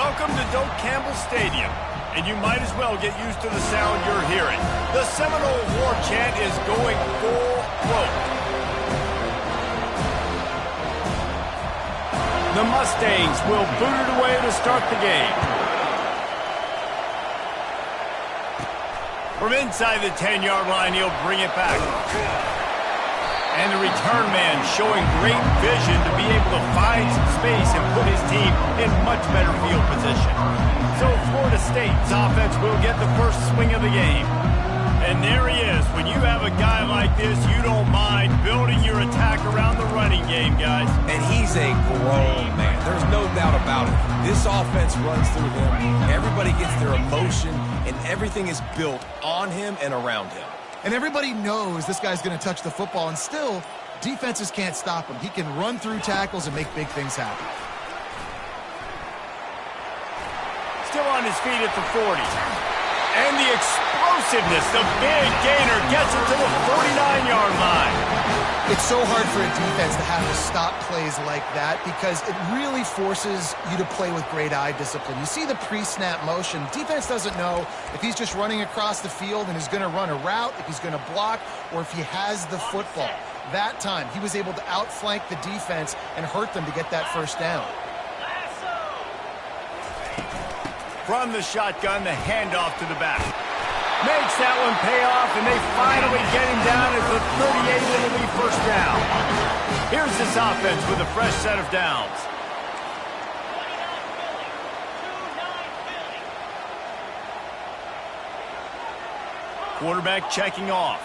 Welcome to Doak Campbell Stadium, and you might as well get used to the sound you're hearing. The Seminole war chant is going full throat. The Mustangs will boot it away to start the game. From inside the 10-yard line, he'll bring it back. And the return man showing great vision to be able to find some space and put his team in much better field position. So Florida State's offense will get the first swing of the game. And there he is. When you have a guy like this, you don't mind building your attack around the running game, guys. And he's a grown man. There's no doubt about it. This offense runs through him. Everybody gets their emotion, and everything is built on him and around him. And everybody knows this guy's going to touch the football, and still, defenses can't stop him. He can run through tackles and make big things happen. Still on his feet at the 40. And the explosiveness, the big gainer gets it to the 49-yard line. It's so hard for a defense to have to stop plays like that because it really forces you to play with great eye discipline. You see the pre-snap motion. Defense doesn't know if he's just running across the field and is going to run a route, if he's going to block, or if he has the football. That time, he was able to outflank the defense and hurt them to get that first down. From the shotgun, the handoff to the back. Makes that one pay off, and they finally get him down at the 38. It'll be first down. Here's this offense with a fresh set of downs. Quarterback checking off.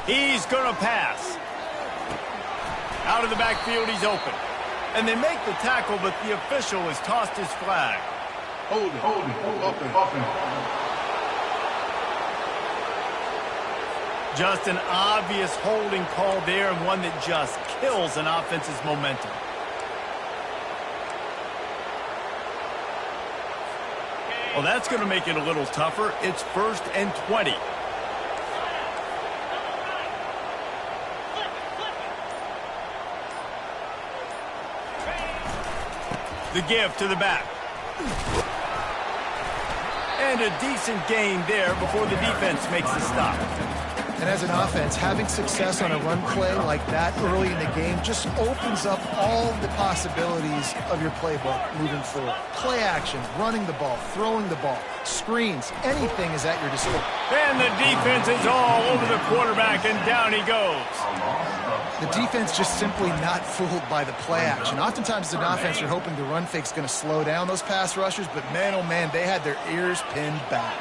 He's going to pass. Out of the backfield, he's open. And they make the tackle, but the official has tossed his flag. Hold it, open. Just an obvious holding call there, and one that just kills an offense's momentum. Well, that's going to make it a little tougher. It's 1st and 20. The give to the back. And a decent gain there before the defense makes the stop. And as an offense, having success on a run play like that early in the game just opens up all the possibilities of your playbook moving forward. Play action, running the ball, throwing the ball, screens, anything is at your disposal. And the defense is all over the quarterback, and down he goes. The defense just simply not fooled by the play action. Oftentimes as an offense, you're hoping the run fake's going to slow down those pass rushers, but man, oh man, they had their ears pinned back.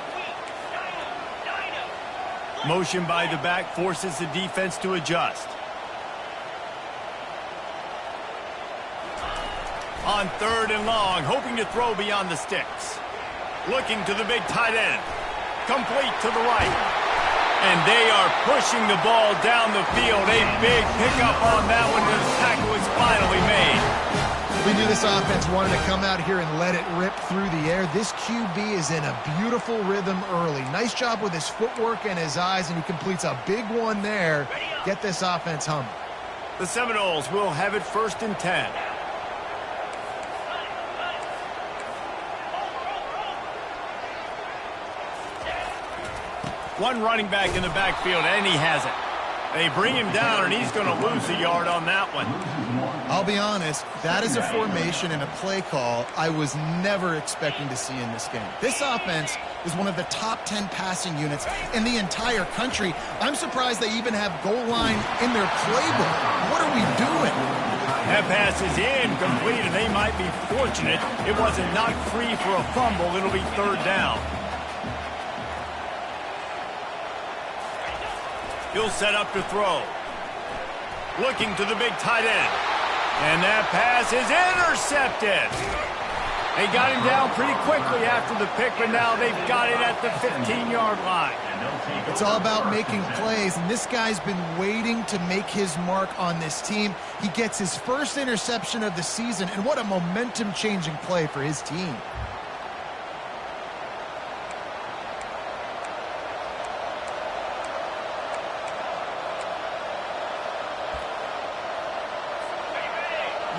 Motion by the back forces the defense to adjust. On 3rd and long, hoping to throw beyond the sticks. Looking to the big tight end. Complete to the right. And they are pushing the ball down the field. A big pickup on that one. The tackle is finally made. We knew this offense wanted to come out here and let it rip through the air. This QB is in a beautiful rhythm early. Nice job with his footwork and his eyes, and he completes a big one there. Get this offense humming. The Seminoles will have it 1st and 10. One running back in the backfield, and he has it. They bring him down, and he's going to lose a yard on that one. I'll be honest, that is a formation and a play call I was never expecting to see in this game. This offense is one of the top 10 passing units in the entire country. I'm surprised they even have goal line in their playbook. What are we doing? That pass is incomplete, and they might be fortunate it wasn't knocked free for a fumble. It'll be 3rd down. He'll set up to throw. Looking to the big tight end. And that pass is intercepted. They got him down pretty quickly after the pick, but now they've got it at the 15-yard line. It's all about making plays, and this guy's been waiting to make his mark on this team. He gets his first interception of the season, and what a momentum-changing play for his team.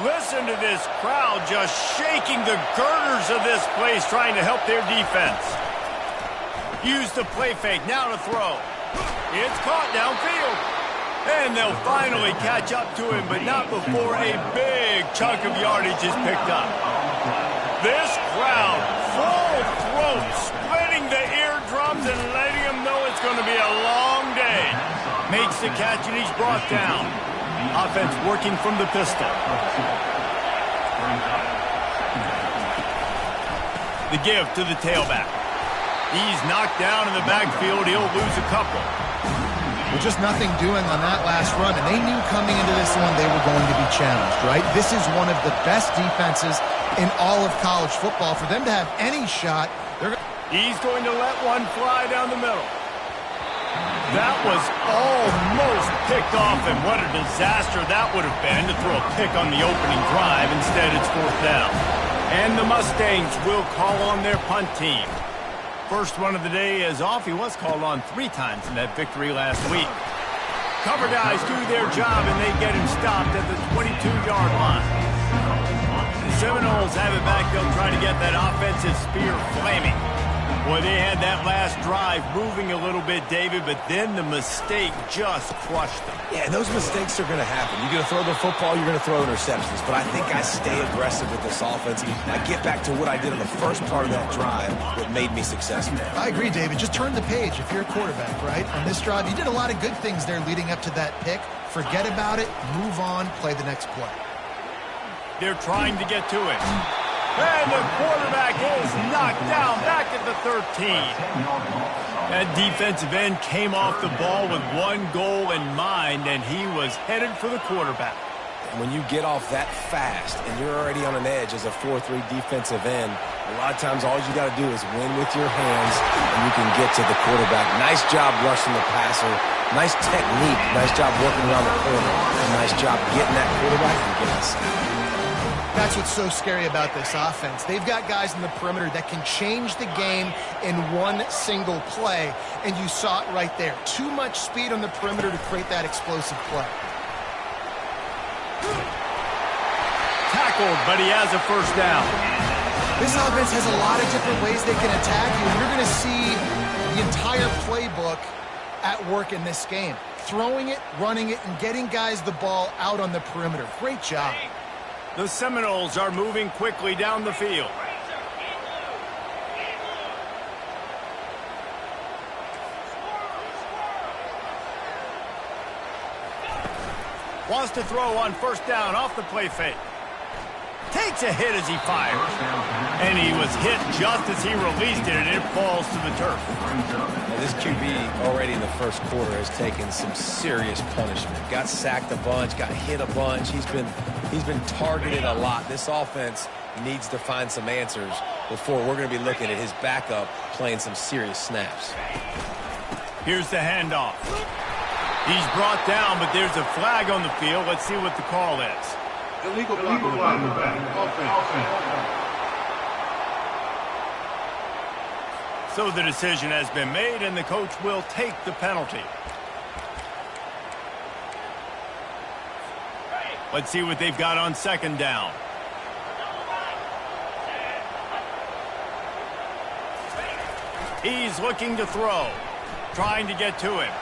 Listen to this crowd just shaking the girders of this place, trying to help their defense. Use the play fake, now to throw. It's caught downfield. And they'll finally catch up to him, but not before a big chunk of yardage is picked up. This crowd, full throat, splitting the eardrums and letting him know it's going to be a long day. Makes the catch and he's brought down. Offense working from the pistol. The give to the tailback. He's knocked down in the backfield. He'll lose a couple. Well, just nothing doing on that last run, and they knew coming into this one they were going to be challenged, right? This is one of the best defenses in all of college football. For them to have any shot, he's going to let one fly down the middle. That was almost picked off, and what a disaster that would have been to throw a pick on the opening drive. Instead, it's fourth down. And the Mustangs will call on their punt team. First run of the day is off. He was called on 3 times in that victory last week. Cover guys do their job, and they get him stopped at the 22-yard line. The Seminoles have it back. They'll try to get that offensive spear flaming. Boy, they had that last drive moving a little bit, David, but then the mistake just crushed them. Yeah, and those mistakes are going to happen. You're going to throw the football, you're going to throw interceptions. But I think I stay aggressive with this offense. I get back to what I did in the first part of that drive that made me successful. I agree, David. Just turn the page if you're a quarterback, right? On this drive, you did a lot of good things there leading up to that pick. Forget about it, move on, play the next play. They're trying to get to it. And the quarterback is knocked down back at the 13. That defensive end came off the ball with one goal in mind, and he was headed for the quarterback. When you get off that fast and you're already on an edge as a 4-3 defensive end, a lot of times all you got to do is win with your hands and you can get to the quarterback. Nice job rushing the passer. Nice technique. Nice job working around the corner. And nice job getting that quarterback and getting us. That's what's so scary about this offense. They've got guys in the perimeter that can change the game in one single play, and you saw it right there. Too much speed on the perimeter to create that explosive play. Tackled, but he has a first down. This offense has a lot of different ways they can attack you, and you're going to see the entire playbook at work in this game. Throwing it, running it, and getting guys the ball out on the perimeter. Great job. The Seminoles are moving quickly down the field. Wants to throw on first down off the play fake. Takes a hit as he fires. And he was hit just as he released it, and it falls to the turf. Now, this QB already in the first quarter has taken some serious punishment. Got sacked a bunch, got hit a bunch. He's been targeted a lot. This offense needs to find some answers before we're going to be looking at his backup playing some serious snaps. Here's the handoff. He's brought down, but there's a flag on the field. Let's see what the call is. Illegal block. Offense. So the decision has been made, and the coach will take the penalty. Let's see what they've got on second down. He's looking to throw, trying to get to him.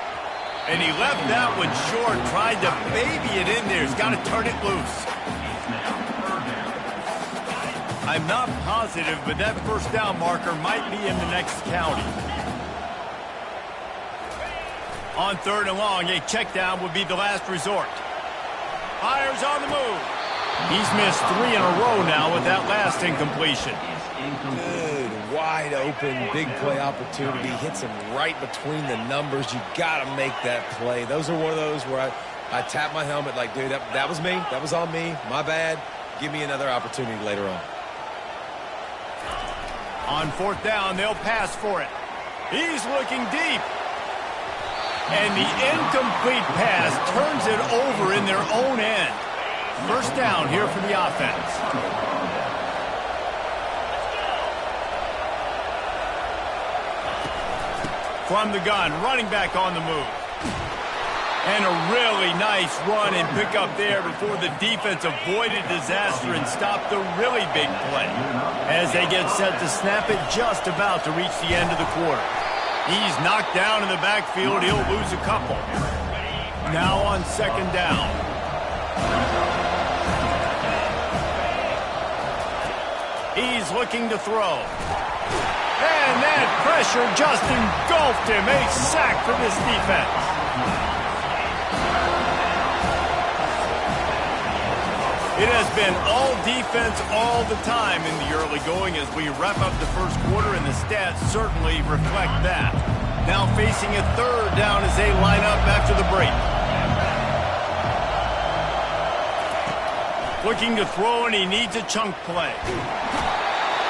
And he left that one short, tried to baby it in there. He's got to turn it loose. I'm not positive, but that first down marker might be in the next county. On third and long, a check down would be the last resort. Fires on the move. He's missed 3 in a row now with that last incompletion. Good, wide open, big play opportunity. Hits him right between the numbers. You got to make that play. Those are one of those where I tap my helmet like, dude, that was me. That was on me. My bad. Give me another opportunity later on. On fourth down, they'll pass for it. He's looking deep. And the incomplete pass turns it over in their own end. First down here for the offense. From the gun, running back on the move. And a really nice run and pick up there before the defense avoided disaster and stopped the really big play. As they get set to snap it, just about to reach the end of the quarter. He's knocked down in the backfield. He'll lose a couple. Now on second down. He's looking to throw. And that pressure just engulfed him. A sack for this defense. It has been all defense all the time in the early going as we wrap up the first quarter, and the stats certainly reflect that. Now facing a third down as they line up after the break. Looking to throw, and he needs a chunk play.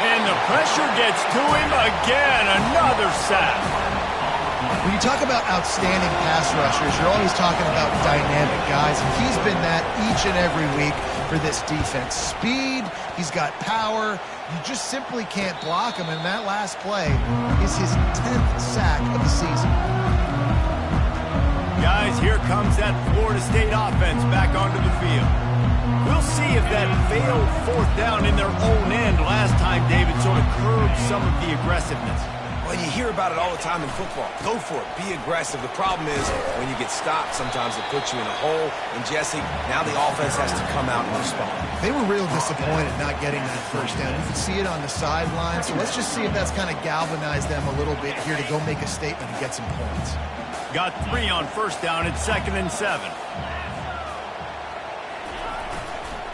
And the pressure gets to him again. Another sack. When you talk about outstanding pass rushers, you're always talking about dynamic guys, and he's been that each and every week for this defense. Speed, he's got power. You just simply can't block him, and that last play is his 10th sack of the season. Guys, here comes that Florida State offense back onto the field. We'll see if that failed fourth down in their own end last time, David, sort of curbed some of the aggressiveness. Well, you hear about it all the time in football. Go for it. Be aggressive. The problem is when you get stopped, sometimes it puts you in a hole. And, Jesse, now the offense has to come out and respond. They were real disappointed not getting that first down. You can see it on the sideline. So let's just see if that's kind of galvanized them a little bit here to go make a statement and get some points. Got 3 on first down. It's 2nd and 7.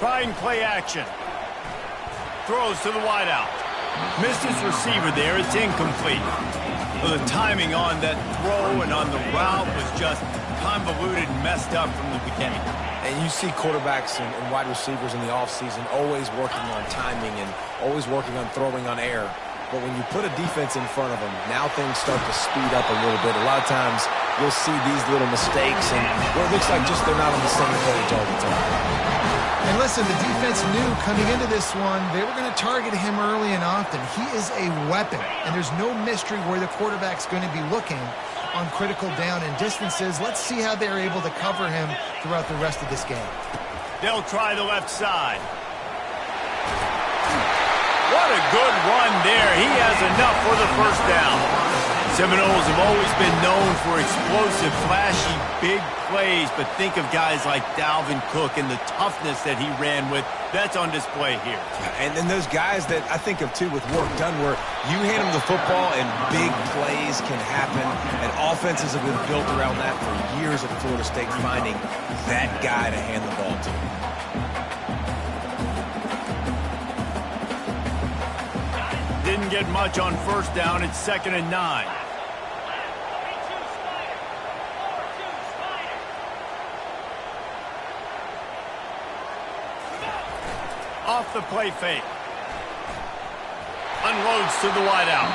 Trying play action. Throws to the wideout. Missed his receiver there. It's incomplete. Well, the timing on that throw and on the route was just convoluted and messed up from the beginning. And you see quarterbacks and wide receivers in the offseason always working on timing and always working on throwing on air. But when you put a defense in front of them, now things start to speed up a little bit. A lot of times you'll see these little mistakes, and well, it looks like just they're not on the same page all the time. And listen, the defense knew coming into this one, they were going to target him early and often. He is a weapon, and there's no mystery where the quarterback's going to be looking on critical down and distances. Let's see how they're able to cover him throughout the rest of this game. They'll try the left side. What a good run there. He has enough for the first down. Seminoles have always been known for explosive, flashy, big plays, but think of guys like Dalvin Cook and the toughness that he ran with. That's on display here. And then those guys that I think of, too, with work done, where you hand them the football and big plays can happen, and offenses have been built around that for years at Florida State, finding that guy to hand the ball to. Didn't get much on first down. It's 2nd and 9. Off the play fake. Unloads to the wideout.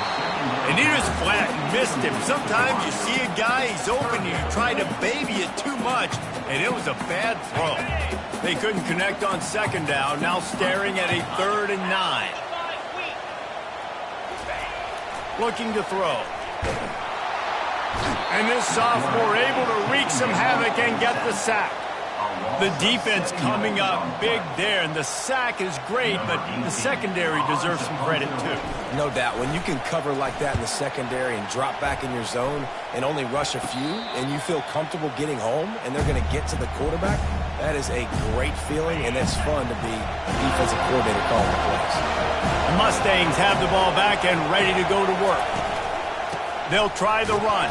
And he just flat missed him. Sometimes you see a guy, he's open, and you try to baby it too much, and it was a bad throw. They couldn't connect on second down, now staring at a 3rd and 9. Looking to throw. And this sophomore able to wreak some havoc and get the sack. The defense coming up big there, and the sack is great, but the secondary deserves some credit too. No doubt. When you can cover like that in the secondary and drop back in your zone and only rush a few, and you feel comfortable getting home, and they're going to get to the quarterback, that is a great feeling, and it's fun to be a defensive coordinator calling the plays. The Mustangs have the ball back and ready to go to work. They'll try the run,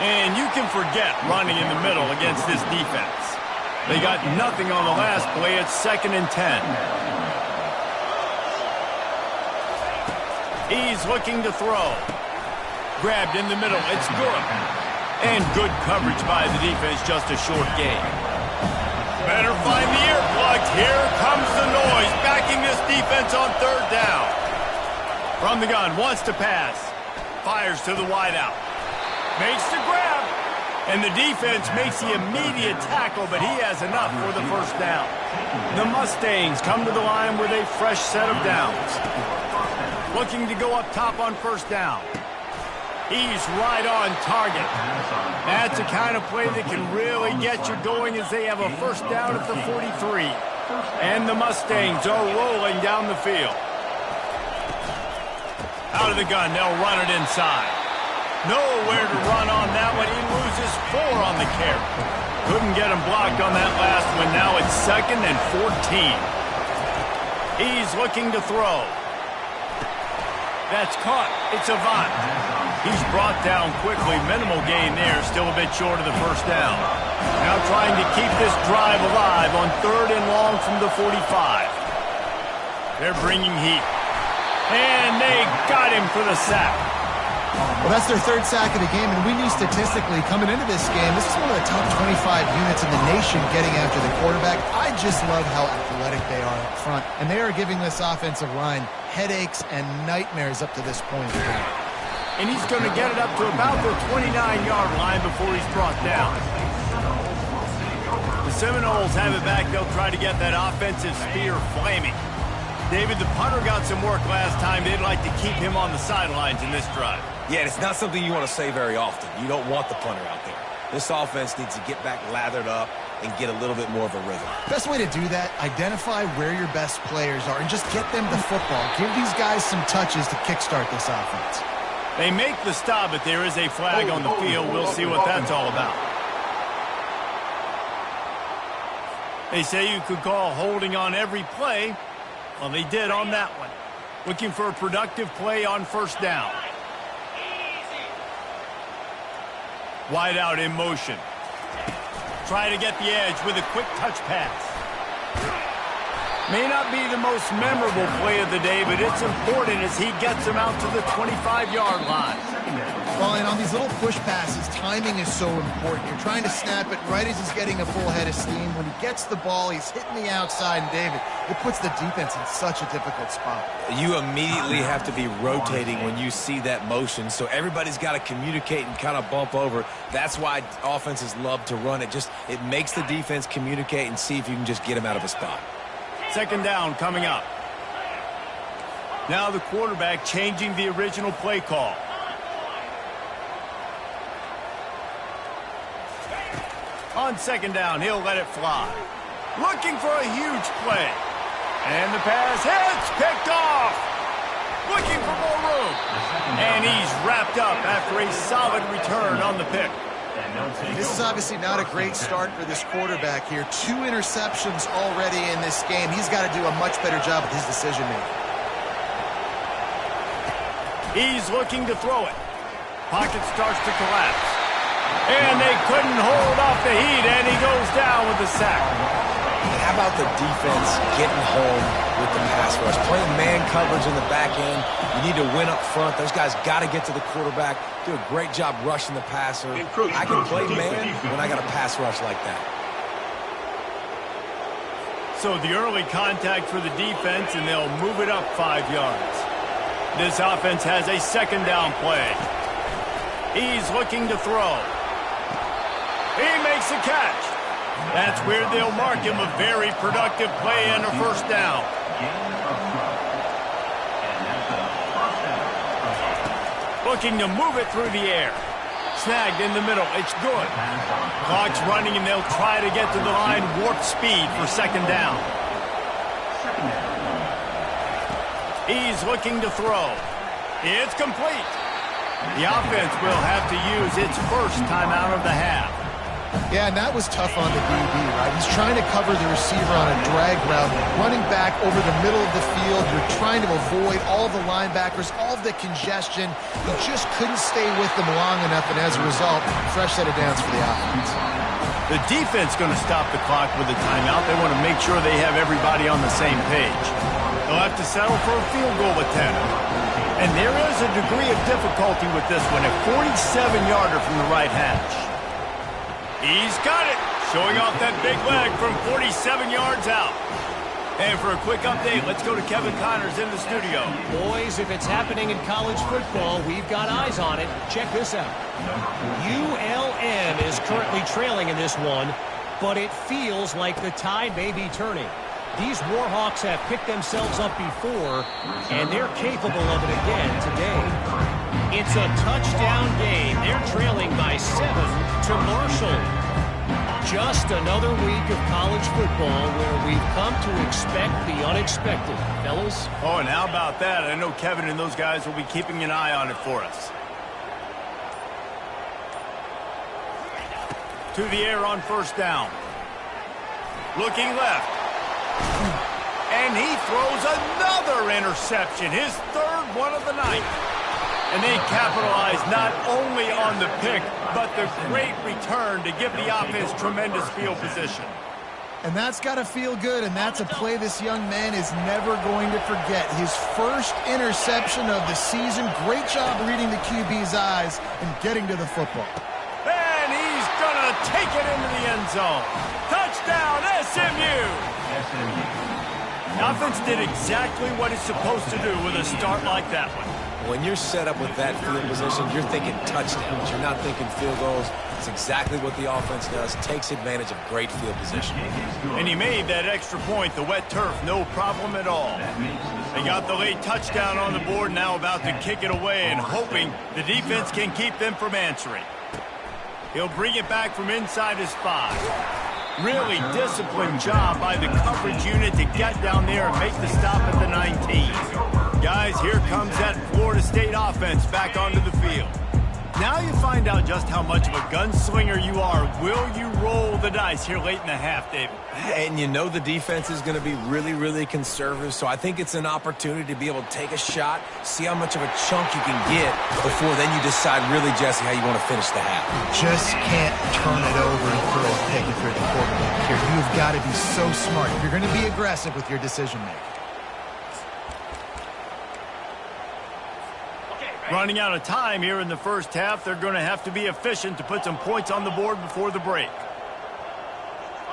and you can forget running in the middle against this defense. They got nothing on the last play. It's 2nd and 10. He's looking to throw. Grabbed in the middle. It's good. And good coverage by the defense. Just a short gain. Better find the earplugs. Here comes the noise. Backing this defense on 3rd down. From the gun. Wants to pass. Fires to the wideout. Makes the grab. And the defense makes the immediate tackle, but he has enough for the first down. The Mustangs come to the line with a fresh set of downs. Looking to go up top on first down. He's right on target. That's the kind of play that can really get you going as they have a first down at the 43. And the Mustangs are rolling down the field. Out of the gun, they'll run it inside. Nowhere to run on that one. He loses 4 on the carry. Couldn't get him blocked on that last one. Now it's 2nd and 14. He's looking to throw. That's caught. It's Avant. He's brought down quickly. Minimal gain there. Still a bit short of the first down. Now trying to keep this drive alive on 3rd and long from the 45. They're bringing heat. And they got him for the sack. Well, that's their 3rd sack of the game, and we knew statistically coming into this game, this is one of the top 25 units in the nation getting after the quarterback. I just love how athletic they are up front, and they are giving this offensive line headaches and nightmares up to this point. And he's going to get it up to about the 29-yard line before he's brought down. The Seminoles have it back. They'll try to get that offensive spear flaming. David, the punter got some work last time. They'd like to keep him on the sidelines in this drive. Yeah, it's not something you want to say very often. You don't want the punter out there. This offense needs to get back lathered up and get a little bit more of a rhythm. Best way to do that, identify where your best players are and just get them the football. Give these guys some touches to kickstart this offense. They make the stop, but there is a flag on the field. We'll see what that's all about. They say you could call holding on every play. Well, they did on that one. Looking for a productive play on first down. Wide out in motion. Trying to get the edge with a quick touch pass. May not be the most memorable play of the day, but it's important as he gets him out to the 25-yard line. Well, and on these little push passes, timing is so important. You're trying to snap it right as he's getting a full head of steam. When he gets the ball, he's hitting the outside, and David, it puts the defense in such a difficult spot. You immediately have to be rotating when you see that motion, so everybody's got to communicate and kind of bump over. That's why offenses love to run it. It makes the defense communicate and see if you can just get him out of a spot. 2nd down coming up. Now the quarterback changing the original play call. On 2nd down, he'll let it fly. Looking for a huge play. And the pass hits, picked off. Looking for more room. And he's wrapped up after a solid return on the pick. This is obviously not a great start for this quarterback here. 2 interceptions already in this game. He's got to do a much better job with his decision-making. He's looking to throw it. Pocket starts to collapse. And they couldn't hold off the heat, and he goes down with the sack. How about the defense getting home with the pass rush? Playing man coverage in the back end. You need to win up front. Those guys got to get to the quarterback. Do a great job rushing the passer. I can play man when I got a pass rush like that. So the early contact for the defense, and they'll move it up 5 yards. This offense has a 2nd down play. He's looking to throw. He makes a catch. That's where they'll mark him a very productive play and a first down. Looking to move it through the air. Snagged in the middle. It's good. Clock's running, and they'll try to get to the line warp speed for 2nd down. He's looking to throw. It's complete. The offense will have to use its first timeout of the half. Yeah, and that was tough on the DB, right? He's trying to cover the receiver on a drag route, running back over the middle of the field. You're trying to avoid all the linebackers, all of the congestion. He just couldn't stay with them long enough, and as a result, fresh set of downs for the offense. The defense going to stop the clock with a timeout. They want to make sure they have everybody on the same page. They'll have to settle for a field goal attempt. And there is a degree of difficulty with this one, a 47-yarder from the right hash. He's got it, showing off that big leg from 47 yards out. And for a quick update, let's go to Kevin Connors in the studio. Boys, if it's happening in college football, we've got eyes on it. Check this out. ULM is currently trailing in this one, but it feels like the tide may be turning. These Warhawks have picked themselves up before, and they're capable of it again today. It's a touchdown game. They're trailing by 7 to Marshall. Just another week of college football where we've come to expect the unexpected, fellas. Oh, and how about that? I know Kevin and those guys will be keeping an eye on it for us. To the air on first down. Looking left. And he throws another interception, his third one of the night. And they capitalize not only on the pick, but the great return to give the offense tremendous field position. And that's got to feel good, and that's a play this young man is never going to forget. His first interception of the season. Great job reading the QB's eyes and getting to the football. And he's going to take it into the end zone. Touchdown, SMU! The offense did exactly what it's supposed to do with a start like that one. When you're set up with that field position, you're thinking touchdowns. You're not thinking field goals. It's exactly what the offense does. Takes advantage of great field position. And he made that extra point, the wet turf, no problem at all. They got the late touchdown on the board, now about to kick it away and hoping the defense can keep them from answering. He'll bring it back from inside his 5. Really disciplined job by the coverage unit to get down there and make the stop at the 19. Guys, here comes that Florida State offense back onto the field. Now you find out just how much of a gunslinger you are. Will you roll the dice here late in the half, David? And you know the defense is going to be really, really conservative, so I think it's an opportunity to be able to take a shot, see how much of a chunk you can get before then you decide really, Jesse, how you want to finish the half. You just can't turn it over and throw a pick if you're the quarterback here. You've got to be so smart. You're going to be aggressive with your decision-making. Running out of time here in the first half, they're going to have to be efficient to put some points on the board before the break.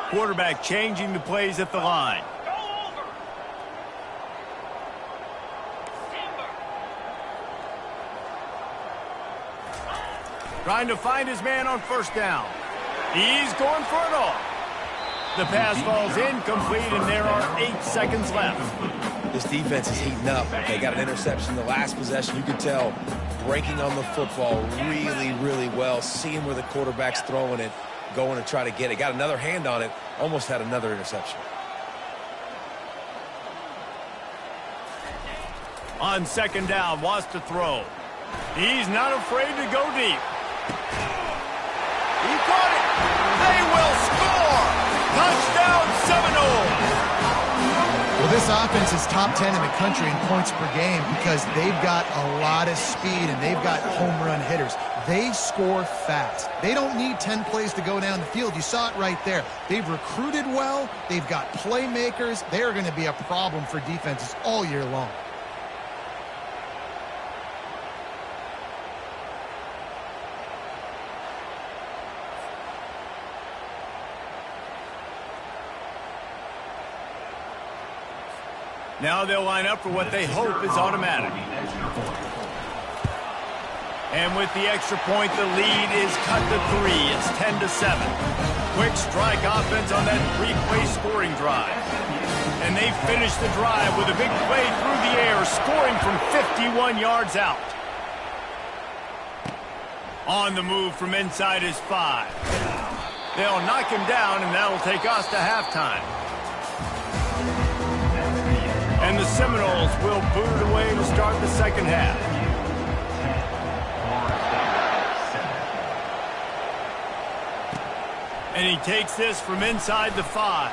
Quarterback changing the plays at the line. Trying to find his man on first down. He's going for it all. The pass falls incomplete, and there are 8 seconds left. This defense is heating up. They got an interception the last possession. You could tell breaking on the football really, really well, seeing where the quarterback's throwing it, going to try to get it. Got another hand on it, almost had another interception. On second down, wants to throw. He's not afraid to go deep. He caught it. They will score. Touchdown Seminoles. Well, this offense is top 10 in the country in points per game because they've got a lot of speed and they've got home run hitters. They score fast. They don't need 10 plays to go down the field. You saw it right there. They've recruited well. They've got playmakers. They are going to be a problem for defenses all year long. Now they'll line up for what they hope is automatic. And with the extra point, the lead is cut to 3. It's 10-7. Quick strike offense on that 3-play scoring drive. And they finish the drive with a big play through the air, scoring from 51 yards out. On the move from inside his 5. They'll knock him down, and that'll take us to halftime. And the Seminoles will boot it away to start the second half. And he takes this from inside the 5.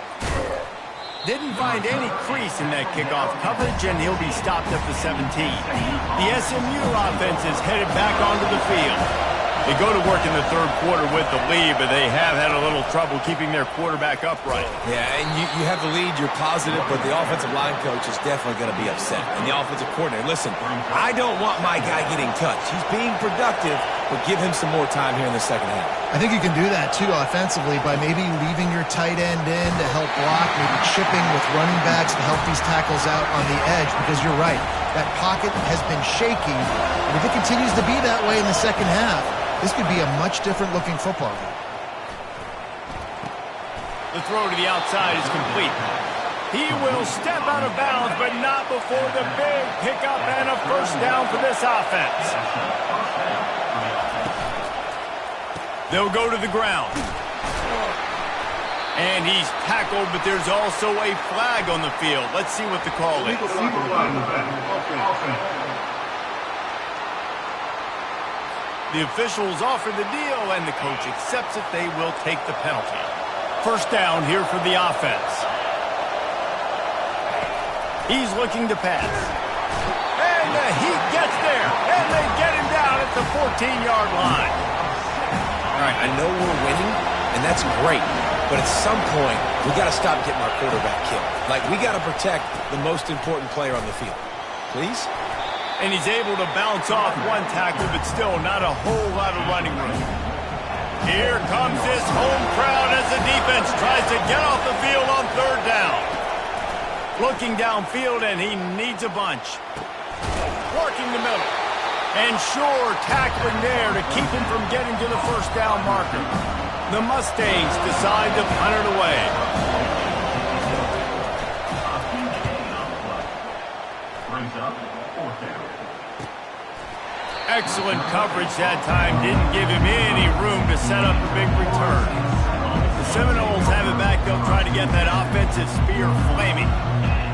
Didn't find any crease in that kickoff coverage, and he'll be stopped at the 17. The SMU offense is headed back onto the field. They go to work in the third quarter with the lead, but they have had a little trouble keeping their quarterback upright. Yeah, and you have the lead, you're positive, but the offensive line coach is definitely going to be upset. And the offensive coordinator, listen, I don't want my guy getting touched. He's being productive, but give him some more time here in the second half. I think you can do that, too, offensively, by maybe leaving your tight end in to help block, maybe chipping with running backs to help these tackles out on the edge, because you're right. That pocket has been shaky, and if it continues to be that way in the second half, this could be a much different looking football game. The throw to the outside is complete. He will step out of bounds, but not before the big pickup and a first down for this offense. They'll go to the ground. And he's tackled, but there's also a flag on the field. Let's see what the call is. The officials offer the deal, and the coach accepts it. They will take the penalty. First down here for the offense. He's looking to pass. And he gets there, and they get him down at the 14-yard line. All right, I know we're winning, and that's great. But at some point, we got to stop getting our quarterback killed. Like, we got to protect the most important player on the field. Please? And he's able to bounce off one tackle, but still not a whole lot of running room. Here comes this home crowd as the defense tries to get off the field on third down. Looking downfield, and he needs a bunch. Working the middle. And sure, tackling there to keep him from getting to the first down marker. The Mustangs decide to punt it away. Excellent coverage that time. Didn't give him any room to set up a big return. The Seminoles have it back. They'll try to get that offensive spear flaming.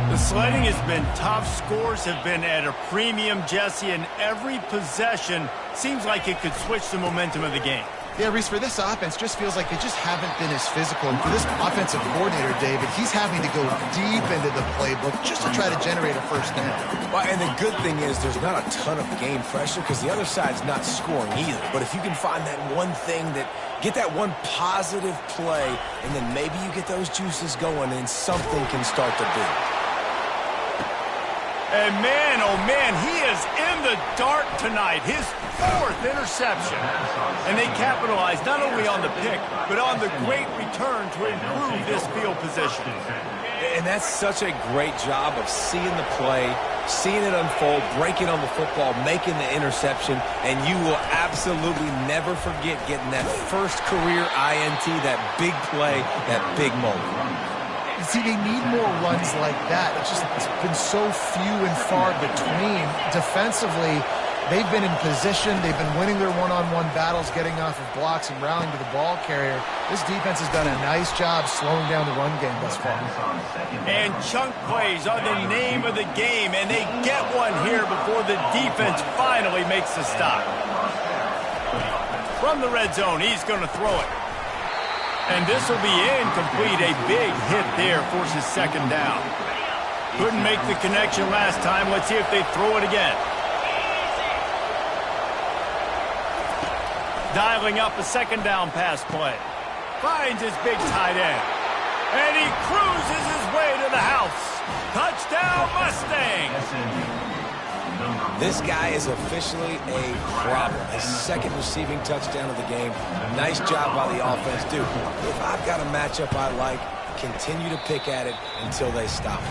The sledding has been tough. Scores have been at a premium, Jesse, and every possession seems like it could switch the momentum of the game. Yeah, Reese, for this offense, just feels like they just haven't been as physical. And for this offensive coordinator, David, he's having to go deep into the playbook just to try to generate a first down. Well, and the good thing is there's not a ton of game pressure because the other side's not scoring either. But if you can find that one thing get that one positive play, and then maybe you get those juices going and something can start to build. And man, oh man, he is in the dark tonight. His fourth interception. And they capitalize not only on the pick, but on the great return to improve this field position. And that's such a great job of seeing the play, seeing it unfold, breaking on the football, making the interception, and you will absolutely never forget getting that first career INT, that big play, that big moment. See, they need more runs like that. It's been so few and far between. Defensively, they've been in position. They've been winning their one-on-one battles, getting off of blocks and rallying to the ball carrier. This defense has done a nice job slowing down the run game thus far. And chunk plays are the name of the game, and they get one here before the defense finally makes the stop. From the red zone, he's going to throw it. And this will be incomplete. A big hit there forces second down. Couldn't make the connection last time. Let's see if they throw it again. Dialing up a second down pass play. Finds his big tight end. And he cruises his way to the house. Touchdown, Mustangs! This guy is officially a problem. His second receiving touchdown of the game. Nice job by the offense. Dude, if I've got a matchup I like, continue to pick at it until they stop.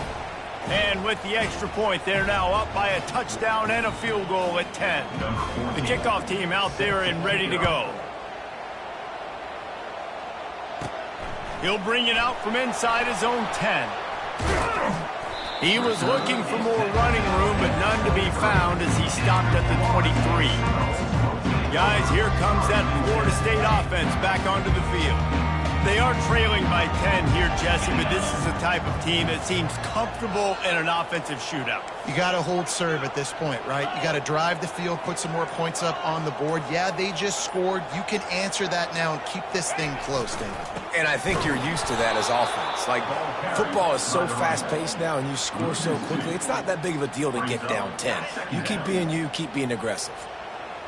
And with the extra point, they're now up by a touchdown and a field goal at 10. The kickoff team out there and ready to go. He'll bring it out from inside his own 10. He was looking for more running room, but none to be found as he stopped at the 23. Guys, here comes that Florida State offense back onto the field. They are trailing by 10 here, Jesse, but this is the type of team that seems comfortable in an offensive shootout. You got to hold serve at this point, right? You got to drive the field, put some more points up on the board. Yeah, they just scored. You can answer that now and keep this thing close, David. And I think you're used to that as offense. Like, football is so fast-paced now and you score so quickly, it's not that big of a deal to get down 10. You, keep being aggressive.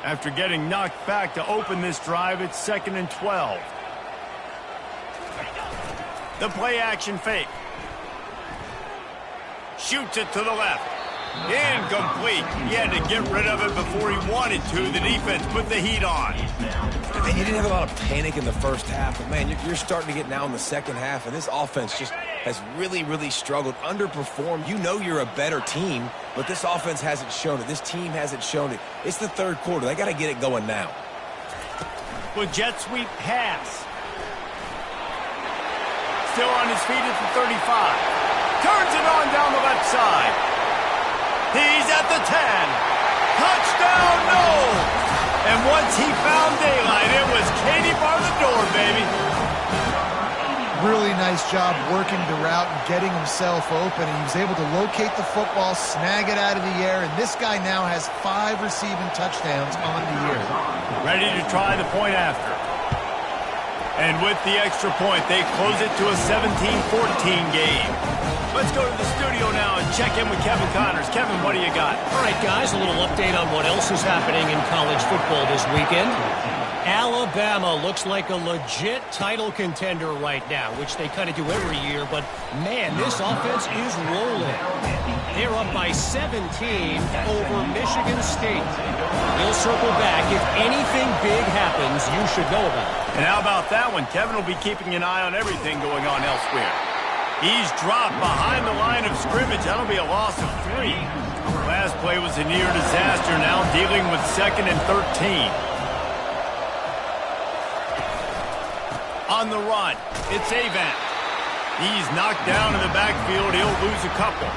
After getting knocked back to open this drive, it's 2nd and 12. The play-action fake. Shoots it to the left. Incomplete. He had to get rid of it before he wanted to. The defense put the heat on. And you didn't have a lot of panic in the first half, but, man, you're starting to get now in the second half, and this offense just has really, really struggled, underperformed. You know you're a better team, but this offense hasn't shown it. This team hasn't shown it. It's the third quarter. They got to get it going now. With jet sweep pass. Still on his feet at the 35. Turns it on down the left side. He's at the 10. Touchdown, no! And once he found daylight, it was Katie bar the door, baby. Really nice job working the route and getting himself open. And he was able to locate the football, snag it out of the air, and this guy now has 5 receiving touchdowns on the year. Ready to try the point after. And with the extra point, they close it to a 17-14 game. Let's go to the studio now and check in with Kevin Connors. Kevin, what do you got? All right, guys, a little update on what else is happening in college football this weekend. Alabama looks like a legit title contender right now, which they kind of do every year, but man, this offense is rolling. They're up by 17 over Michigan State. We'll circle back. If anything big happens, you should know about it. And how about that one? Kevin will be keeping an eye on everything going on elsewhere. He's dropped behind the line of scrimmage. That'll be a loss of 3. Last play was a near disaster, now dealing with 2nd and 13. On the run, it's Avant. He's knocked down in the backfield. He'll lose a couple.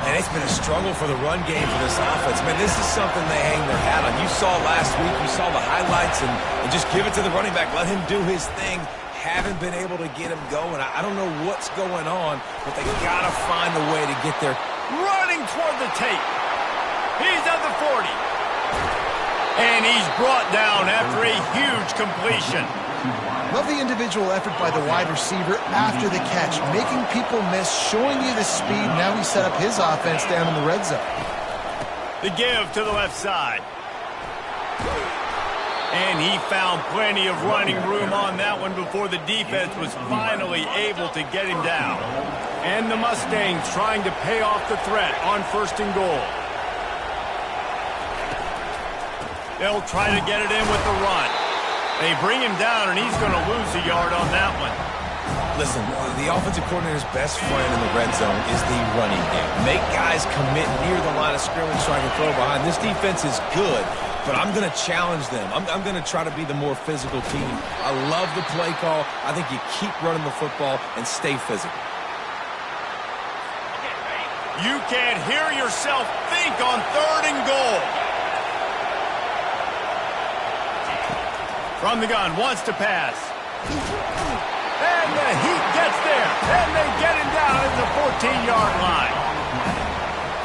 And it's been a struggle for the run game for this offense. Man, this is something they hang their hat on. You saw last week, you saw the highlights, and just give it to the running back. Let him do his thing. Haven't been able to get him going. I don't know what's going on, but they got to find a way to get there. Running toward the tape. He's at the 40. And he's brought down after a huge completion. Love the individual effort by the wide receiver after the catch, making people miss, showing you the speed. Now he set up his offense down in the red zone. The give to the left side. And he found plenty of running room on that one before the defense was finally able to get him down. And the Mustangs trying to pay off the threat on 1st and goal. They'll try to get it in with the run. They bring him down, and he's going to lose a yard on that one. Listen, the offensive coordinator's best friend in the red zone is the running game. Make guys commit near the line of scrimmage so I can throw behind. This defense is good, but I'm going to challenge them. I'm going to try to be the more physical team. I love the play call. I think you keep running the football and stay physical. You can't hear yourself think on 3rd and goal. From the gun, wants to pass. And the Heat gets there. And they get him down at the 14-yard line.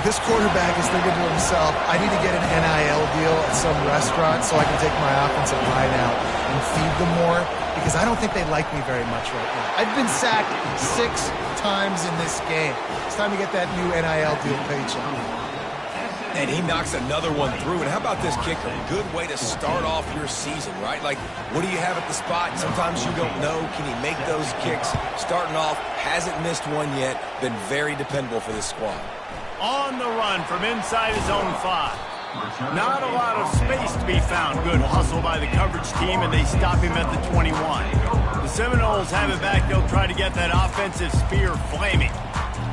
This quarterback is thinking to himself, I need to get an NIL deal at some restaurant so I can take my offensive line out and feed them more, because I don't think they like me very much right now. I've been sacked 6 times in this game. It's time to get that new NIL deal paycheck. And he knocks another one through. And how about this kicker? Good way to start off your season, right? Like, what do you have at the spot? Sometimes you don't know. Can he make those kicks? Starting off, hasn't missed one yet. Been very dependable for this squad. On the run from inside his own 5. Not a lot of space to be found. Good hustle by the coverage team, and they stop him at the 21. The Seminoles have it back. They'll try to get that offensive spear flaming.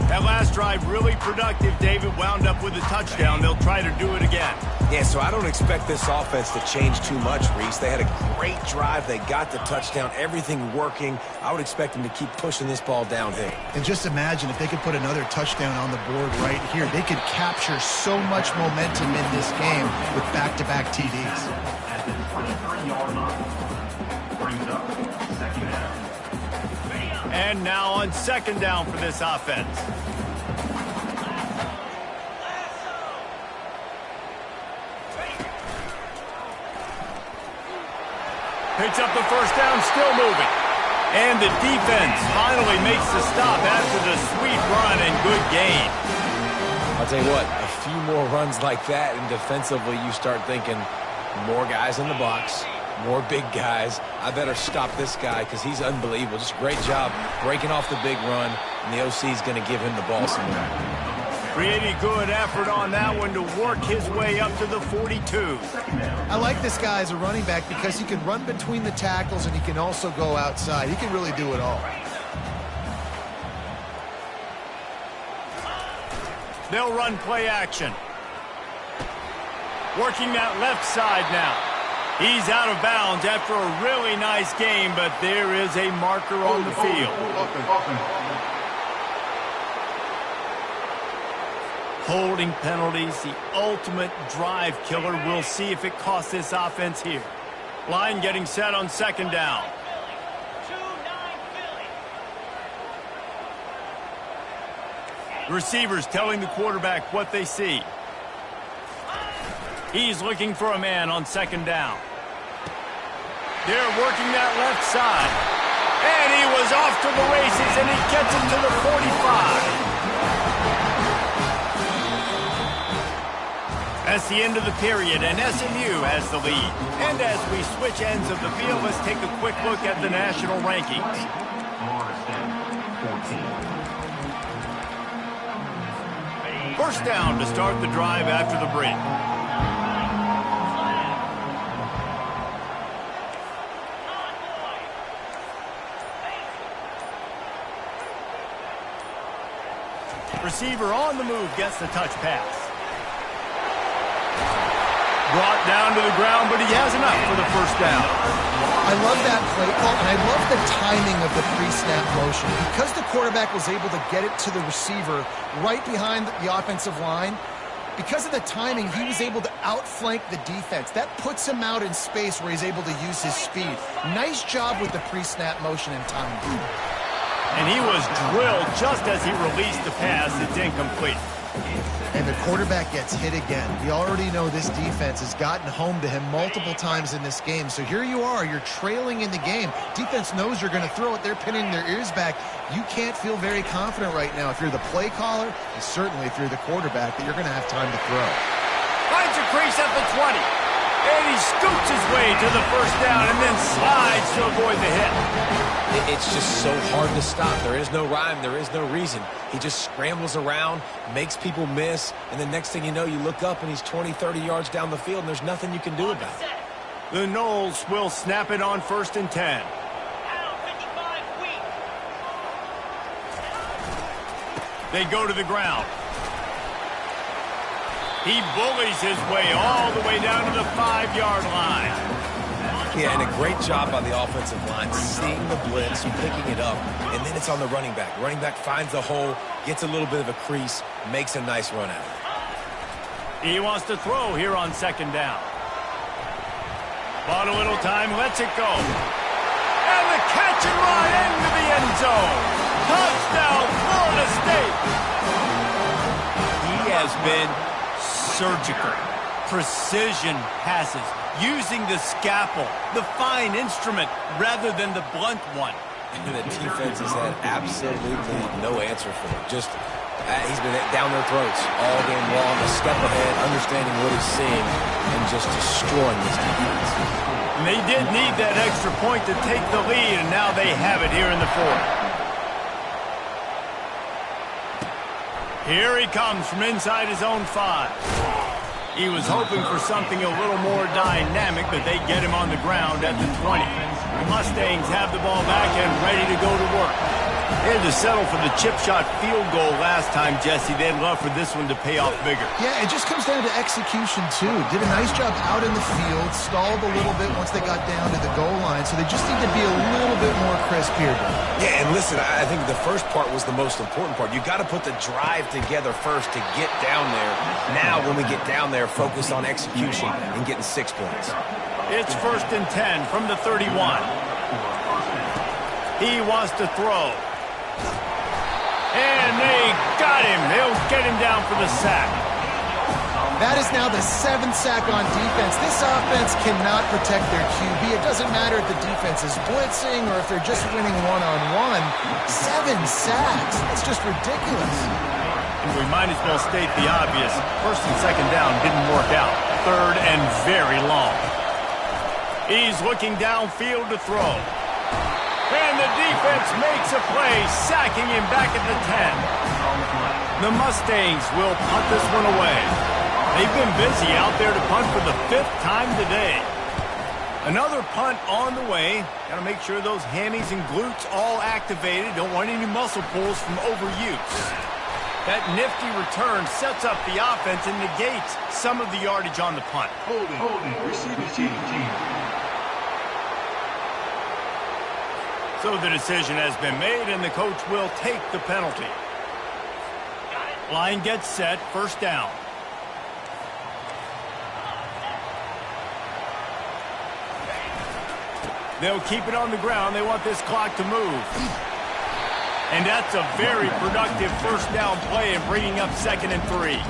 That last drive really productive. David wound up with a touchdown. They'll try to do it again. Yeah, so I don't expect this offense to change too much, Reese. They had a great drive. They got the touchdown. Everything working. I would expect them to keep pushing this ball downhill. And just imagine if they could put another touchdown on the board right here. They could capture so much momentum in this game with back-to-back TDs. At the 23-yard line, brings up 2nd down. And now on 2nd down for this offense. Picks up the 1st down, still moving. And the defense finally makes the stop after the sweet run and good gain. I'll tell you what, a few more runs like that, and defensively you start thinking more guys in the box, more big guys. I better stop this guy because he's unbelievable. Just a great job breaking off the big run, and the OC is going to give him the ball somewhere. Pretty good effort on that one to work his way up to the 42. I like this guy as a running back because he can run between the tackles and he can also go outside. He can really do it all. They'll run play action. Working that left side now. He's out of bounds after a really nice game, but there is a marker on the field. Holding penalties, the ultimate drive killer. We'll see if it costs this offense here. Line getting set on second down. Receivers telling the quarterback what they see. He's looking for a man on second down. They're working that left side. And he was off to the races, and he gets him to the 45. That's the end of the period, and SMU has the lead. And as we switch ends of the field, let's take a quick look at the national rankings. First down to start the drive after the break. Receiver on the move gets the touch pass. Brought down to the ground, but he has enough for the first down. I love that play call, and I love the timing of the pre-snap motion. Because the quarterback was able to get it to the receiver right behind the offensive line, because of the timing, he was able to outflank the defense. That puts him out in space where he's able to use his speed. Nice job with the pre-snap motion and timing. And he was drilled just as he released the pass. It's incomplete. And the quarterback gets hit again. We already know this defense has gotten home to him multiple times in this game. So here you are, you're trailing in the game. Defense knows you're going to throw it. They're pinning their ears back. You can't feel very confident right now if you're the play caller, and certainly if you're the quarterback, that you're going to have time to throw. Finds a crease at the 20. And he scoots his way to the first down and then slides to avoid the hit. It's just so hard to stop. There is no rhyme. There is no reason. He just scrambles around, makes people miss, and the next thing you know, you look up and he's 20, 30 yards down the field, and there's nothing you can do about it. The Noles will snap it on 1st and 10. They go to the ground. He bullies his way all the way down to the 5-yard line. Yeah, and a great job by the offensive line, seeing the blitz, picking it up, and then it's on the running back. Running back finds the hole, gets a little bit of a crease, makes a nice run at it. He wants to throw here on second down. Bought a little time, lets it go. And the catch and run into the end zone. Touchdown, Florida State. He has been surgical. Precision passes, using the scalpel, the fine instrument, rather than the blunt one. And the defense has had absolutely no answer for it. Just, he's been down their throats all game long, a step ahead, understanding what he's seeing, and just destroying this defense. And they did need that extra point to take the lead, and now they have it here in the fourth. Here he comes from inside his own 5. He was hoping for something a little more dynamic, but they get him on the ground at the 20. The Mustangs have the ball back and ready to go to work. They had to settle for the chip shot field goal last time, Jesse. They'd love for this one to pay off bigger. Yeah, it just comes down to execution, too. Did a nice job out in the field, stalled a little bit once they got down to the goal line, so they just need to be a little bit more crisp here. Yeah, and listen, I think the first part was the most important part. You got to put the drive together first to get down there. Now, when we get down there, focus on execution and getting 6 points. It's 1st and 10 from the 31. He wants to throw. And they got him. They'll get him down for the sack. That is now the 7th sack on defense. This offense cannot protect their QB. It doesn't matter if the defense is blitzing or if they're just winning one-on-one. 7 sacks. That's just ridiculous. And we might as well state the obvious. 1st and 2nd down didn't work out. 3rd and very long. He's looking downfield to throw. And the defense makes a play, sacking him back at the 10. The Mustangs will punt this one away. They've been busy out there to punt for the 5th time today. Another punt on the way. Got to make sure those hammies and glutes all activated. Don't want any muscle pulls from overuse. That nifty return sets up the offense and negates some of the yardage on the punt. Holding, receiving team. So the decision has been made, and the coach will take the penalty. Line gets set, first down. They'll keep it on the ground. They want this clock to move. And that's a very productive first down play and bringing up 2nd and 3.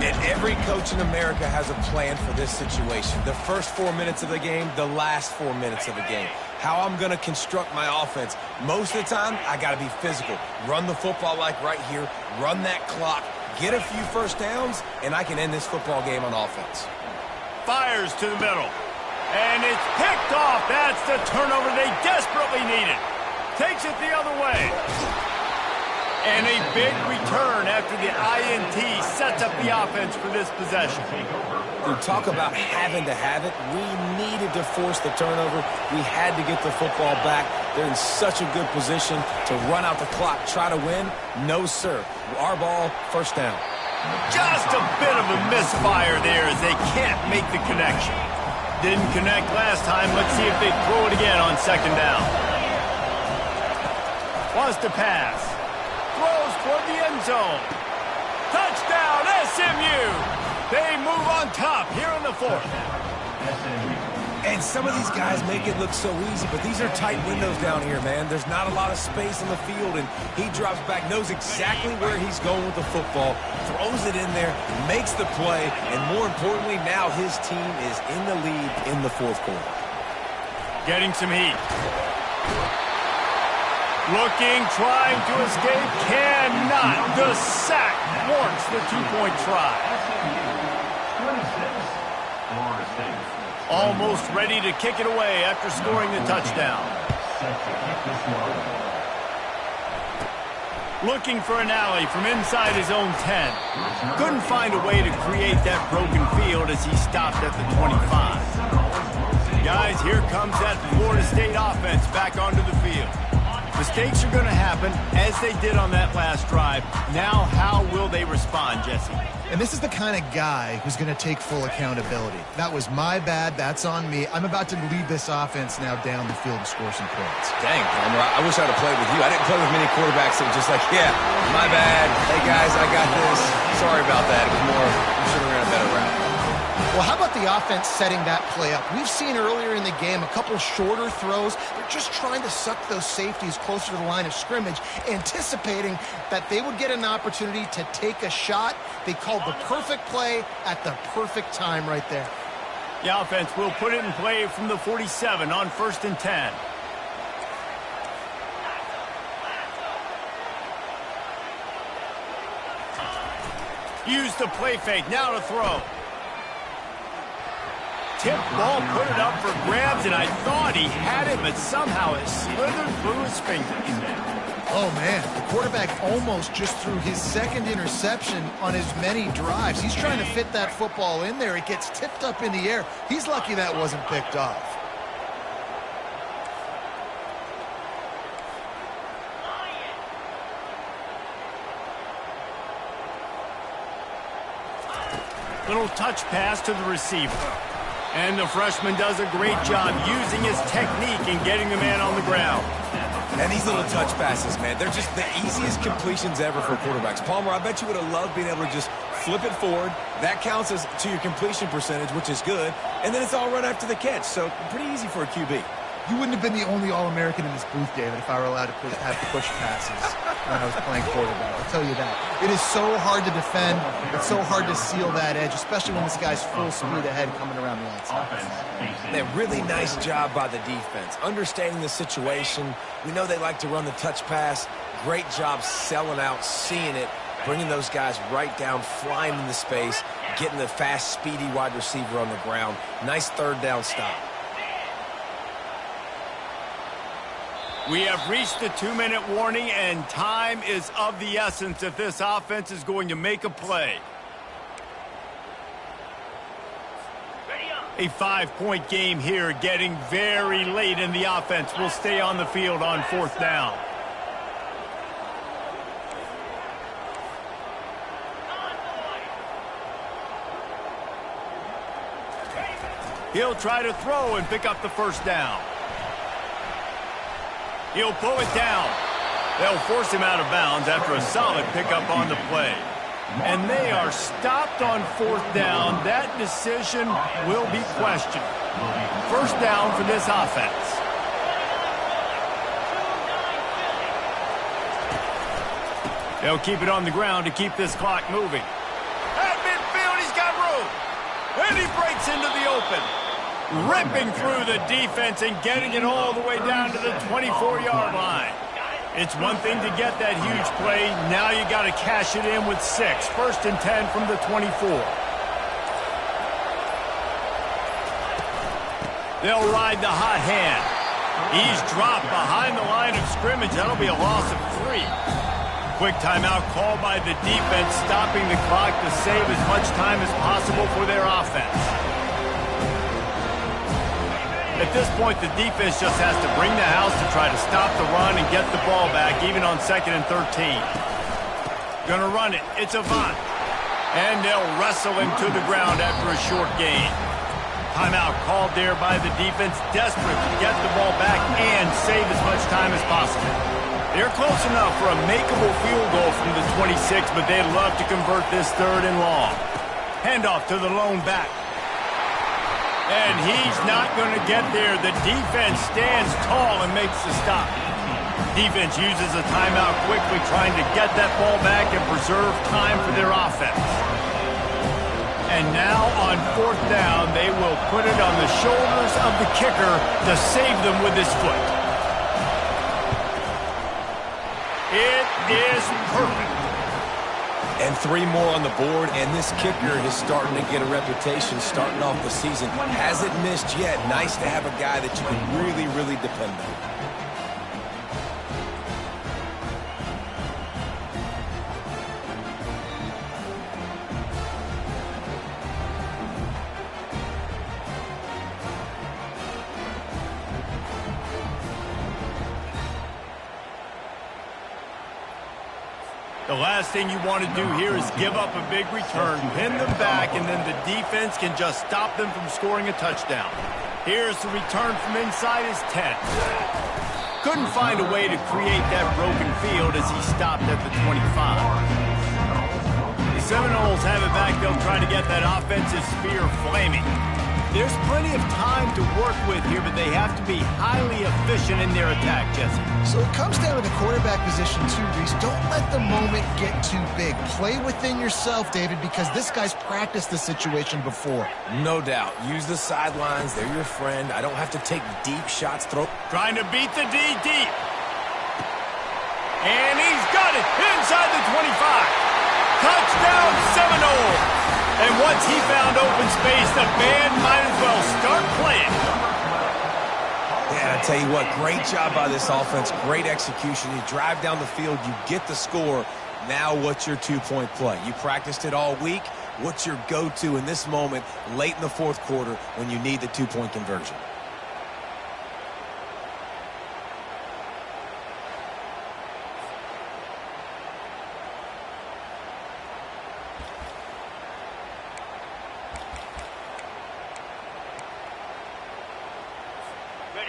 And every coach in America has a plan for this situation. The first 4 minutes of the game, the last 4 minutes of the game. How I'm going to construct my offense. Most of the time, I got to be physical. Run the football like right here. Run that clock. Get a few first downs, and I can end this football game on offense. Fires to the middle. And it's picked off. That's the turnover they desperately needed. Takes it the other way. And a big return after the INT sets up the offense for this possession. Dude, talk about having to have it. We needed to force the turnover. We had to get the football back. They're in such a good position to run out the clock, try to win. No, sir. Our ball, first down. Just a bit of a misfire there as they can't make the connection. Didn't connect last time. Let's see if they throw it again on 2nd down. Wants to pass. Throws toward the end zone. Touchdown, SMU! They move on top here in the 4th. And some of these guys make it look so easy, but these are tight windows down here, man. There's not a lot of space on the field, and he drops back, knows exactly where he's going with the football, throws it in there, makes the play, and more importantly, now his team is in the lead in the 4th quarter. Getting some heat. Looking, trying to escape, cannot. The sack warrants the 2-point try. Almost ready to kick it away after scoring the touchdown. Looking for an alley from inside his own 10. Couldn't find a way to create that broken field as he stopped at the 25. Guys, here comes that Florida State offense back onto the field. Mistakes are going to happen, as they did on that last drive. Now, how will they respond, Jesse? And this is the kind of guy who's going to take full accountability. That was my bad. That's on me. I'm about to lead this offense now down the field and score some points. Dang, Palmer, I wish I'd have played with you. I didn't play with many quarterbacks that were just like, yeah, my bad. Hey, guys, I got this. Sorry about that. It was more, we should have ran a better route. Well, how about the offense setting that play up? We've seen earlier in the game a couple shorter throws. They're just trying to suck those safeties closer to the line of scrimmage, anticipating that they would get an opportunity to take a shot. They called the perfect play at the perfect time right there. The offense will put it in play from the 47 on 1st and 10. Use the play fake. Now to throw. Tip ball, put it up for grabs, and I thought he had it, but somehow it slithered through his fingers. Oh, man, the quarterback almost just threw his 2nd interception on as many drives. He's trying to fit that football in there. It gets tipped up in the air. He's lucky that wasn't picked off. Little touch pass to the receiver. And the freshman does a great job using his technique and getting the man on the ground. And these little touch passes, man, they're just the easiest completions ever for quarterbacks. Palmer, I bet you would have loved being able to just flip it forward. That counts as to your completion percentage, which is good. And then it's all run after the catch, so pretty easy for a QB. You wouldn't have been the only All-American in this booth, David, if I were allowed to have push passes when I was playing quarterback. I'll tell you that. It is so hard to defend. It's so hard to seal that edge, especially when this guy's full speed ahead coming around the outside. A really nice job by the defense, understanding the situation. We know they like to run the touch pass. Great job selling out, seeing it, bringing those guys right down, flying into space, getting the fast, speedy wide receiver on the ground. Nice 3rd down stop. We have reached the 2-minute warning, and time is of the essence if this offense is going to make a play. A 5-point game here, getting very late in the offense. Will stay on the field on 4th down. He'll try to throw and pick up the first down. He'll pull it down. They'll force him out of bounds after a solid pickup on the play. And they are stopped on 4th down. That decision will be questioned. 1st down for this offense. They'll keep it on the ground to keep this clock moving. At midfield, he's got room. And he breaks into the open. Ripping through the defense and getting it all the way down to the 24-yard line. It's one thing to get that huge play. Now you got to cash it in with 6. 1st and 10 from the 24. They'll ride the hot hand. He's dropped behind the line of scrimmage. That'll be a loss of 3. Quick timeout called by the defense, stopping the clock to save as much time as possible for their offense. At this point, the defense just has to bring the house to try to stop the run and get the ball back, even on 2nd and 13. Gonna run it. It's Avant. And they'll wrestle him to the ground after a short gain. Timeout called there by the defense, desperate to get the ball back and save as much time as possible. They're close enough for a makeable field goal from the 26, but they'd love to convert this 3rd and long. Handoff to the lone back. And he's not going to get there. The defense stands tall and makes the stop. Defense uses a timeout quickly, trying to get that ball back and preserve time for their offense. And now on 4th down, they will put it on the shoulders of the kicker to save them with his foot. It is perfect. And 3 more on the board, and this kicker is starting to get a reputation starting off the season. Hasn't missed yet. Nice to have a guy that you can really, really depend on. The last thing you want to do here is give up a big return, pin them back, and then the defense can just stop them from scoring a touchdown. Here's the return from inside his 10. Couldn't find a way to create that broken field as he stopped at the 25. The Seminoles have it back. They'll try to get that offensive spear flaming. There's plenty of time to work with here, but they have to be highly efficient in their attack, Jesse. So it comes down to the quarterback position too, Reese. Don't let the moment get too big. Play within yourself, David, because this guy's practiced the situation before. No doubt. Use the sidelines. They're your friend. I don't have to take deep shots. Trying to beat the D deep. And he's got it inside the 25. Touchdown, Seminoles. And once he found open space, the band might as well start playing. Yeah, I tell you what, great job by this offense. Great execution. You drive down the field, you get the score. Now what's your 2-point play? You practiced it all week. What's your go-to in this moment late in the 4th quarter when you need the 2-point conversion?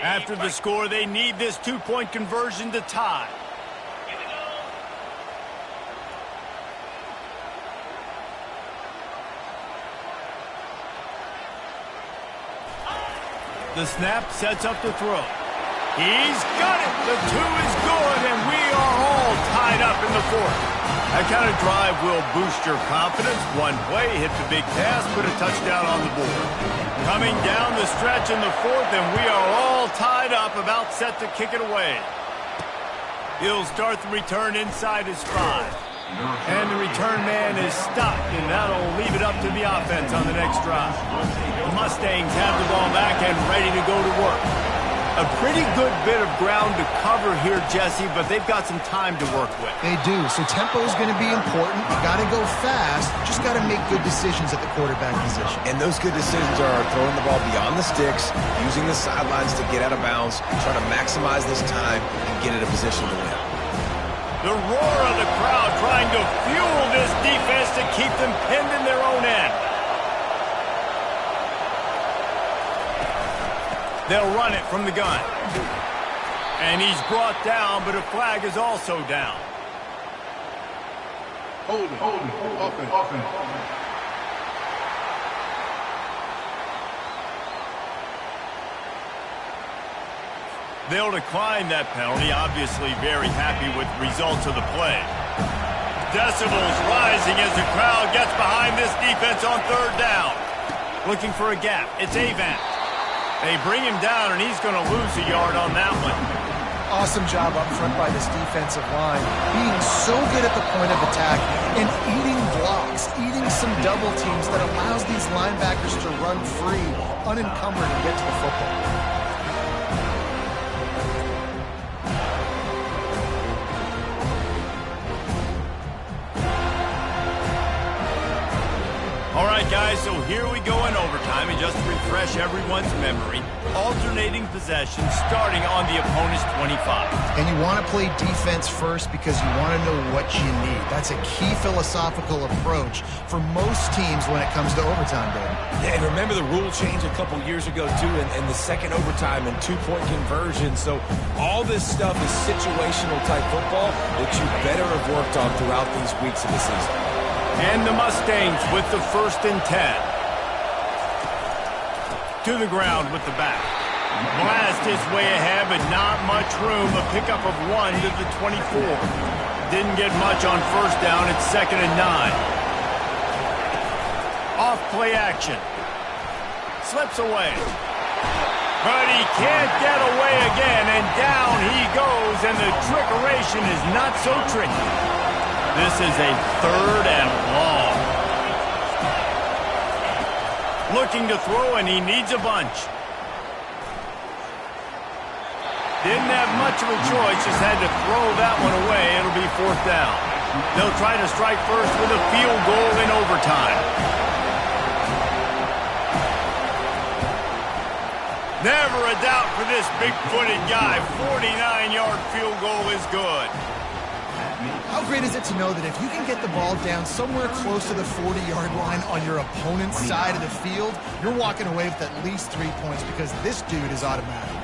After the score, they need this 2-point conversion to tie. The snap sets up the throw. He's got it. The 2 is good, and we are all tied up in the 4th. That kind of drive will boost your confidence. One play, hit the big pass, put a touchdown on the board. Coming down the stretch in the 4th, and we are all tied up, about set to kick it away. He'll start the return inside his 5. And the return man is stopped, and that'll leave it up to the offense on the next drive. The Mustangs have the ball back and ready to go to work. A pretty good bit of ground to cover here, Jesse, but they've got some time to work with. They do, so tempo is going to be important. You got to go fast. Just got to make good decisions at the quarterback position. And those good decisions are throwing the ball beyond the sticks, using the sidelines to get out of bounds, trying to maximize this time and get in a position to win. The roar of the crowd trying to fuel this defense to keep them pinned in their own end. They'll run it from the gun. And he's brought down, but a flag is also down. Offense. They'll decline that penalty, obviously very happy with results of the play. Decibels rising as the crowd gets behind this defense on third down. Looking for a gap. It's Avant. They bring him down, and he's going to lose a yard on that one. Awesome job up front by this defensive line, being so good at the point of attack and eating blocks, eating some double teams that allows these linebackers to run free, unencumbered, and get to the football. All right, guys, so here we go in overtime, and just to refresh everyone's memory, alternating possession starting on the opponent's 25. And you want to play defense first because you want to know what you need. That's a key philosophical approach for most teams when it comes to overtime, Dave. Yeah, and remember the rule change a couple years ago, too, and the second overtime and two-point conversion. So all this stuff is situational type football that you better have worked on throughout these weeks of the season. And the Mustangs with the 1st and 10. To the ground with the back. Blast his way ahead, but not much room. A pickup of 1 to the 24. Didn't get much on first down. It's 2nd and 9. Off play action. Slips away. But he can't get away again, and down he goes, and the trickeration is not so tricky. This is a 3rd and long. Looking to throw, and he needs a bunch. Didn't have much of a choice, just had to throw that one away. It'll be 4th down. They'll try to strike first with a field goal in overtime. Never a doubt for this big-footed guy. 49-yard field goal is good. How great is it to know that if you can get the ball down somewhere close to the 40-yard line on your opponent's side of the field, you're walking away with at least 3 points because this dude is automatic.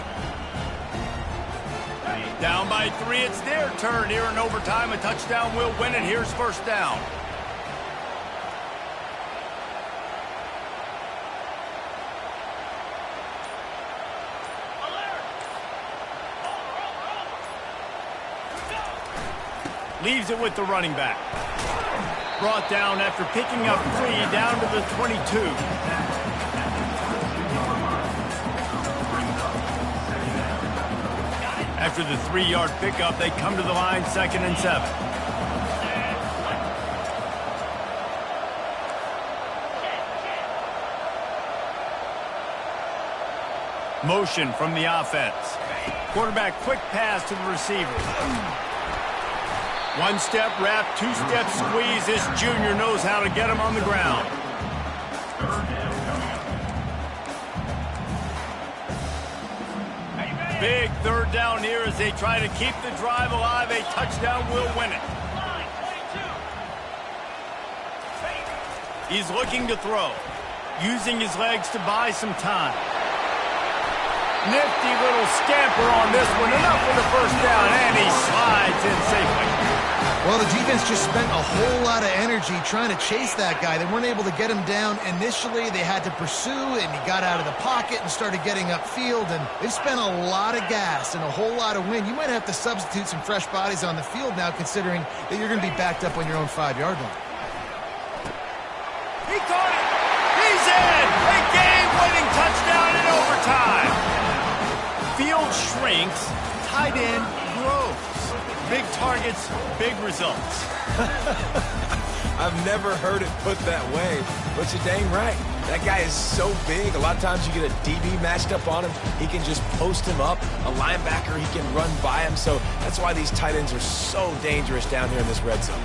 Down by 3, it's their turn here in overtime. A touchdown will win it. Here's 1st down. Leaves it with the running back. Brought down after picking up 3 down to the 22. After the 3-yard pickup, they come to the line, 2nd and 7. Motion from the offense. Quarterback quick pass to the receiver. 1-step wrap, 2-step squeeze. This junior knows how to get him on the ground. Big 3rd down here as they try to keep the drive alive. A touchdown will win it. He's looking to throw, using his legs to buy some time. Nifty little scamper on this one. Enough for the 1st down, and he slides in safely. Well, the defense just spent a whole lot of energy trying to chase that guy. They weren't able to get him down initially. They had to pursue, and he got out of the pocket and started getting upfield, and they've spent a lot of gas and a whole lot of wind. You might have to substitute some fresh bodies on the field now, considering that you're going to be backed up on your own 5-yard line. He caught it. He's in. A game-winning touchdown in overtime. Field shrinks, tight end grows. Big targets, big results. I've never heard it put that way, but you're dang right. That guy is so big. A lot of times you get a DB matched up on him. He can just post him up. A linebacker, he can run by him. So that's why these tight ends are so dangerous down here in this red zone.